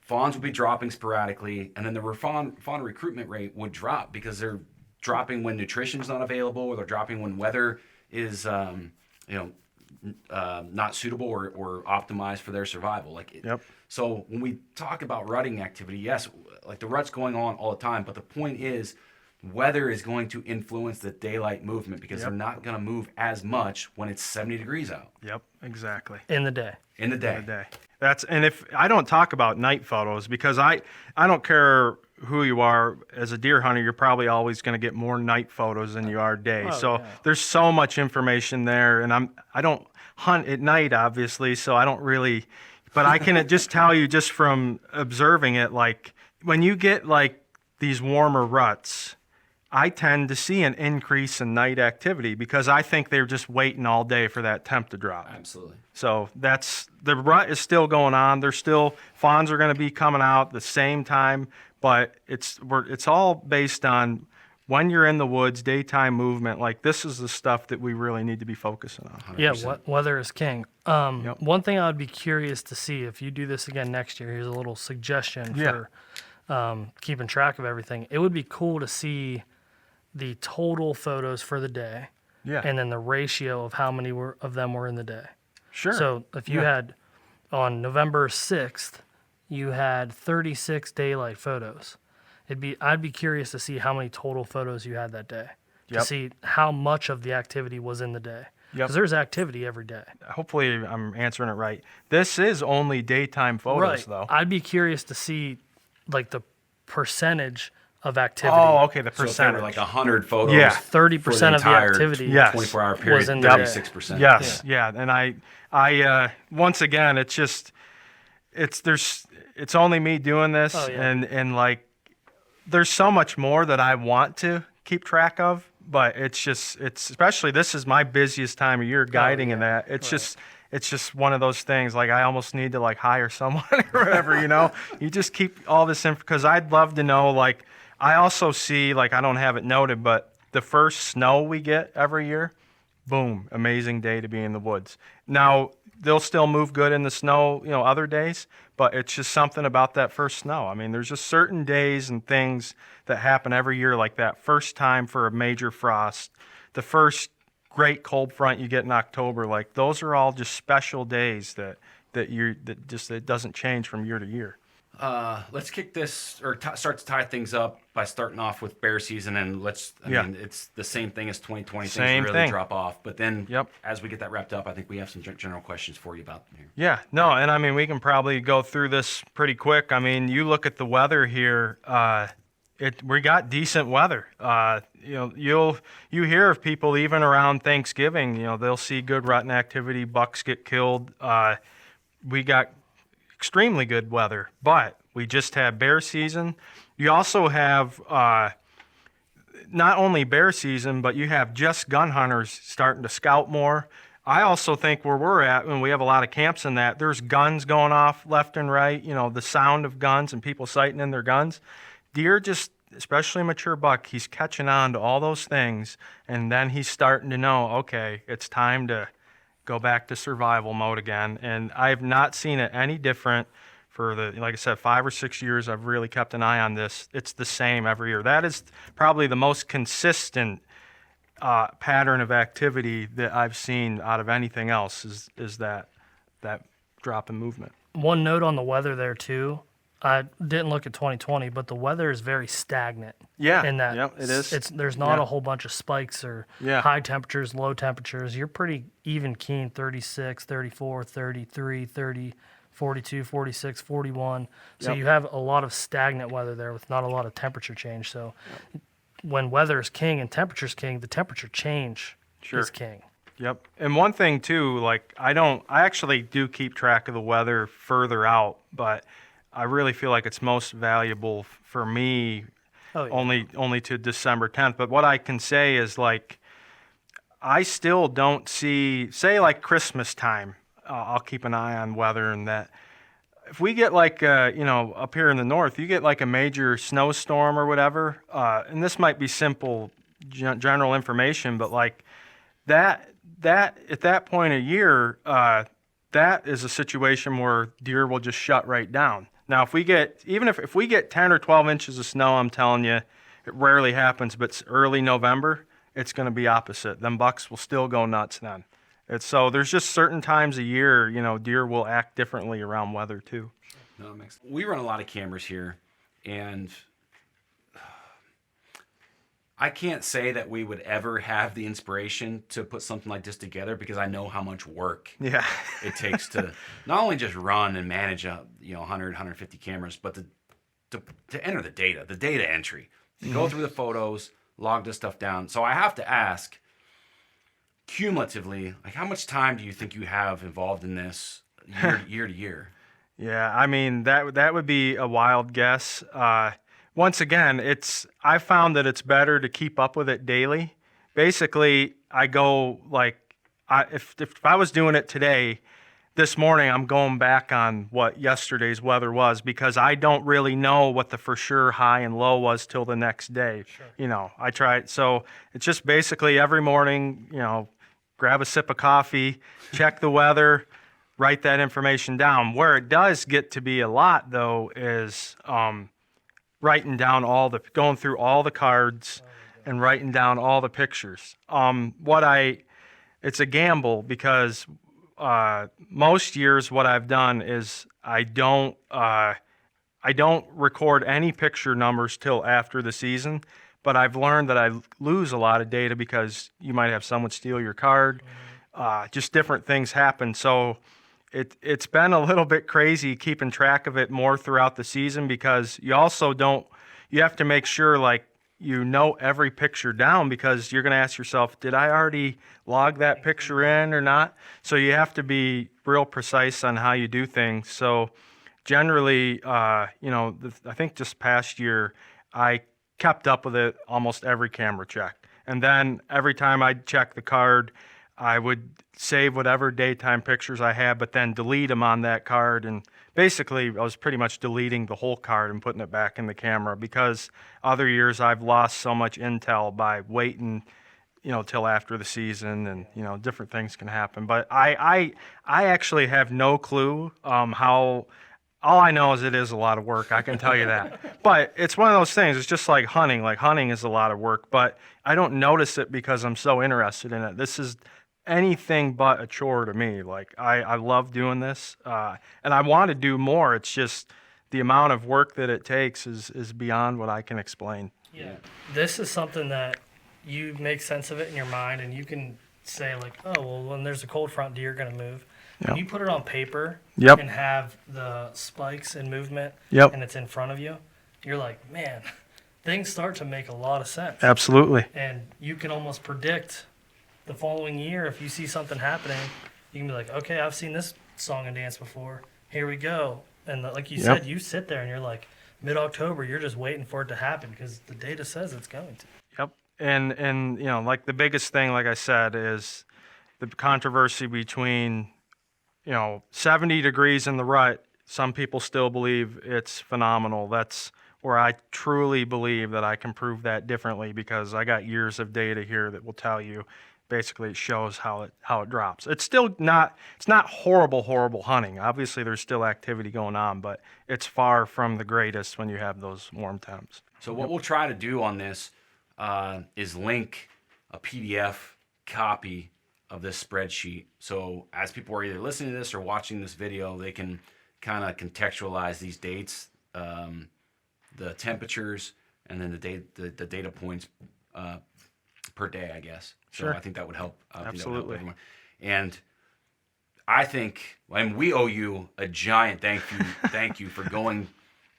fawns would be dropping sporadically, and then the fawn recruitment rate would drop because they're dropping when nutrition's not available, or they're dropping when weather is not suitable or optimized for their survival. So when we talk about rutting activity, yes, like the rut's going on all the time, but the point is weather is going to influence the daylight movement because they're not going to move as much when it's 70 degrees out. Yep, exactly. In the day. In the day. And if I don't talk about night photos, because I don't care who you are as a deer hunter, you're probably always going to get more night photos than you are day. There's so much information there, and I don't hunt at night, obviously, so I don't really, but I can just tell you just from observing it, like when you get like these warmer ruts, I tend to see an increase in night activity because I think they're just waiting all day for that temp to drop. Absolutely. So the rut is still going on. Fawns are going to be coming out the same time, but it's all based on when you're in the woods, daytime movement. Like this is the stuff that we really need to be focusing on. 100%. Yeah, weather is king. One thing I would be curious to see if you do this again next year, here's a little suggestion for keeping track of everything. It would be cool to see the total photos for the day, and then the ratio of how many of them were in the day. Sure. So if you had, on November 6th, you had 36 daylight photos. I'd be curious to see how many total photos you had that day, to see how much of the activity was in the day. Because there's activity every day. Hopefully I'm answering it right. This is only daytime photos, though. I'd be curious to see like the percentage of activity. Oh, okay, the So if there percentage. were like 100 photos, Yeah. 30% of the entire activity 24-hour period, was in the day. 36%. Yes, yeah. And I once again, it's only me doing this, Oh, yeah. and like, there's so much more that I want to keep track of, but it's especially, this is my busiest time of year guiding and that. It's just one of those things, like, I almost need to like hire someone or whatever, you just keep all this info, because I'd love to know, like, I also see, like, I don't have it noted, but the first snow we get every year, boom, amazing day to be in the woods. Now, they'll still move good in the snow, other days, but it's just something about that first snow. I mean, there's just certain days and things that happen every year, like that first time for a major frost, the first great cold front you get in October. Like, those are all just special days that it doesn't change from year to year. Let's kick this or start to tie things up by starting off with bear season, and I mean, it's the same thing as 2020. Same things really thing. drop off, but then Yep. as we get that wrapped up, I think we have some general questions for you about here. Yeah, no, and I mean, we can probably go through this pretty quick. I mean, you look at the weather here, we got decent weather. You hear of people even around Thanksgiving, they'll see good rutting activity, bucks get killed. We got extremely good weather, but we just had bear season. You also have not only bear season, but you have just gun hunters starting to scout more. I also think where we're at, when we have a lot of camps in that, there's guns going off left and right, the sound of guns and people sighting in their guns. Deer just, especially mature buck, he's catching on to all those things, and then he's starting to know, okay, it's time to go back to survival mode again. And I've not seen it any different for like I said, 5 or 6 years I've really kept an eye on this. It's the same every year. That is probably the most consistent pattern of activity that I've seen out of anything else is that drop in movement. One note on the weather there too. I didn't look at 2020, but the weather is very stagnant. Yeah, in that yep, it is. There's not a whole bunch of spikes or high temperatures, low temperatures. You're pretty even keen, 36, 34, 33, 30, 42, 46, 41. So you have a lot of stagnant weather there with not a lot of temperature change. So when weather is king and temperature is king, the temperature change is king. Yep. And one thing too, like I actually do keep track of the weather further out, but I really feel like it's most valuable for me only to December 10th. But what I can say is, like, I still don't see, say like Christmas time, I'll keep an eye on weather, and that if we get like, up here in the north, you get like a major snowstorm or whatever, and this might be simple general information, but like that at that point of year, that is a situation where deer will just shut right down. Now, if we get 10 or 12 inches of snow, I'm telling you, it rarely happens, but it's early November, it's going to be opposite. Them bucks will still go nuts then. So there's just certain times a year, deer will act differently around weather too. No, that makes sense. We run a lot of cameras here, and I can't say that we would ever have the inspiration to put something like this together, because I know how much work it takes to not only just run and manage 100, 150 cameras, but to enter the data entry, to go through the photos, log this stuff down. So I have to ask, cumulatively, like, how much time do you think you have involved in this year to year? Yeah, I mean, that would be a wild guess. Once again, I found that it's better to keep up with it daily. Basically, I go like, if I was doing it today, this morning, I'm going back on what yesterday's weather was, because I don't really know what the for sure high and low was till the next day. Sure. I try. So it's just basically every morning, grab a sip of coffee, check the weather, write that information down. Where it does get to be a lot, though, is writing down going through all the cards and writing down all the pictures. It's a gamble, because most years what I've done is I don't record any picture numbers till after the season, but I've learned that I lose a lot of data because you might have someone steal your card, just different things happen. So it's been a little bit crazy keeping track of it more throughout the season, because you also don't, you have to make sure like you know every picture down, because you're going to ask yourself, did I already log that picture in or not? So you have to be real precise on how you do things. So generally, I think this past year I kept up with it almost every camera check. And then every time I'd check the card, I would save whatever daytime pictures I had, but then delete them on that card. And basically, I was pretty much deleting the whole card and putting it back in the camera, because other years I've lost so much intel by waiting, till after the season, and different things can happen. But I actually have no clue how. All I know is it is a lot of work. I can tell you that. But it's one of those things. It's just like hunting. Like hunting is a lot of work, but I don't notice it because I'm so interested in it. This is anything but a chore to me. Like I love doing this, and I want to do more. It's just the amount of work that it takes is beyond what I can explain. Yeah. This is something that you make sense of it in your mind, and you can say like, oh, well, when there's a cold front, deer are going to move. When you put it on paper Yep. and have the spikes and movement, Yep. and it's in front of you, you're like, man, things start to make a lot of sense. Absolutely. And you can almost predict the following year if you see something happening. You can be like, okay, I've seen this song and dance before. Here we go. And like you said, you sit there and you're like, mid-October, you're just waiting for it to happen because the data says it's going to. Yep. And like the biggest thing, like I said, is the controversy between 70 degrees in the rut. Some people still believe it's phenomenal. That's where I truly believe that I can prove that differently, because I got years of data here that will tell you. Basically, it shows how it drops. It's still not horrible hunting. Obviously, there's still activity going on, but it's far from the greatest when you have those warm temps. So what we'll try to do on this is link a PDF copy of this spreadsheet. So as people are either listening to this or watching this video, they can kind of contextualize these dates, the temperatures, and then the data points per day, I guess. So Sure. I think that would help. Absolutely. Everyone. And I think, and we owe you a giant thank you for going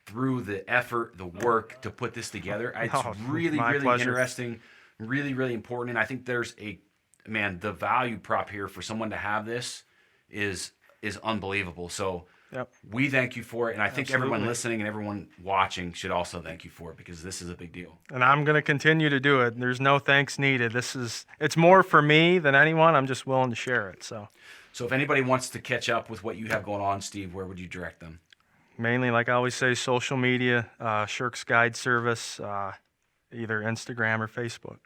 through the effort, the work to put this together. It's really pleasure. interesting, really important. And I think there's the value prop here for someone to have this is unbelievable. So we thank you for it. And I think everyone listening and everyone watching should also thank you for it, because this is a big deal. And I'm going to continue to do it. There's no thanks needed. It's more for me than anyone. I'm just willing to share it. So if anybody wants to catch up with what you have going on, Steve, where would you direct them? Mainly, like I always say, social media, Sherks Guide Service, either Instagram or Facebook.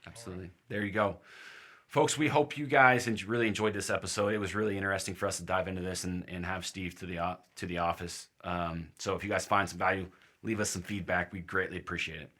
Absolutely. There you go. Folks, we hope you guys really enjoyed this episode. It was really interesting for us to dive into this and have Steve to the office. So if you guys find some value, leave us some feedback. We greatly appreciate it.